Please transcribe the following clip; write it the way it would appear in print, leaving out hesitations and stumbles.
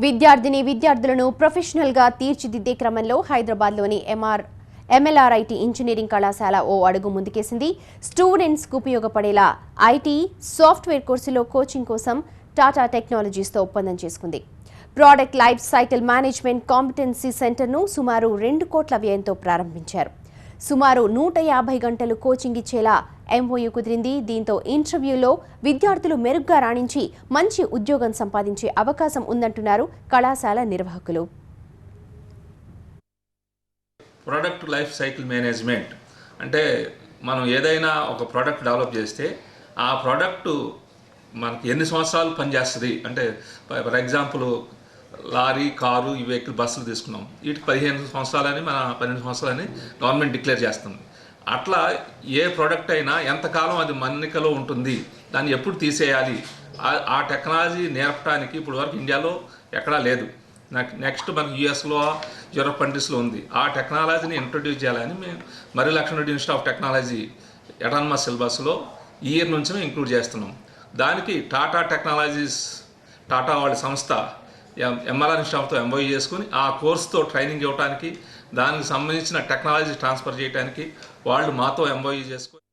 విద్యార్థులను ప్రొఫెషనల్గా తీర్చిదిద్దే క్రమంలో హైదరాబాద్లోని ఎంఎల్ఆర్ఐటీ ఇంజనీరింగ్ కళాశాల ఓ అడుగు ముందుకేసింది. స్టూడెంట్స్కు ఉపయోగపడేలా ఐటీ సాఫ్ట్వేర్ కోర్సులో కోచింగ్ కోసం టాటా టెక్నాలజీస్తో ఒప్పందం చేసుకుంది. Product life cycle management competency సెంటర్ను సుమారు 2 కోట్ల వ్యయంతో ప్రారంభించారు. సుమారు 150 గంటలు కోచింగ్ ఇచ్చేలా ఎంఓయూ కుదిరింది. దీంతో ఇంటర్వ్యూలో విద్యార్థులు మెరుగ్గా రాణించి మంచి ఉద్యోగం సంపాదించే అవకాశం ఉందంటున్నారు కళాశాల నిర్వాహకులు. ప్రోడక్ట్ లైఫ్ సైకిల్ మేనేజ్మెంట్ అంటే మనం ఏదైనా ఒక ప్రోడక్ట్ డెవలప్ చేస్తే ఆ ప్రోడక్ట్ మనకి ఎన్ని సంవత్సరాలు పనిచేస్తుంది అంటే ఫర్ ఎగ్జాంపుల్ లారీ, కారు, ఈ వెహికల్, బస్సులు తీసుకున్నాం. వీటికి 15 సంవత్సరాలని 12 సంవత్సరాలని గవర్నమెంట్ డిక్లేర్ చేస్తుంది. అట్లా ఏ ప్రోడక్ట్ అయినా ఎంతకాలం అది మన్నికలో ఉంటుంది, దాన్ని ఎప్పుడు తీసేయాలి, ఆ టెక్నాలజీ నేర్పడానికి ఇప్పుడు వరకు ఇండియాలో ఎక్కడా లేదు. నెక్స్ట్ మనకి యూఎస్లో, యూరప్ కంట్రీస్లో ఉంది. ఆ టెక్నాలజీని ఇంట్రొడ్యూస్ చేయాలని మేము మరి Laxman institute of technology autonomous సిలబస్లో ఈ ఇయర్ నుంచి మేము ఇంక్లూడ్ చేస్తున్నాం. దానికి టాటా టెక్నాలజీస్, టాటా వాళ్ళ సంస్థ ఎంఎల్ఆర్ ఇన్స్టిట్యూట్తో ఎంఓయూ చేసుకుని ఆ కోర్సుతో ట్రైనింగ్ ఇవ్వడానికి, దానికి సంబంధించిన టెక్నాలజీ ట్రాన్స్ఫర్ చేయడానికి వాళ్ళు మాతో ఎంఓయూ చేసుకుని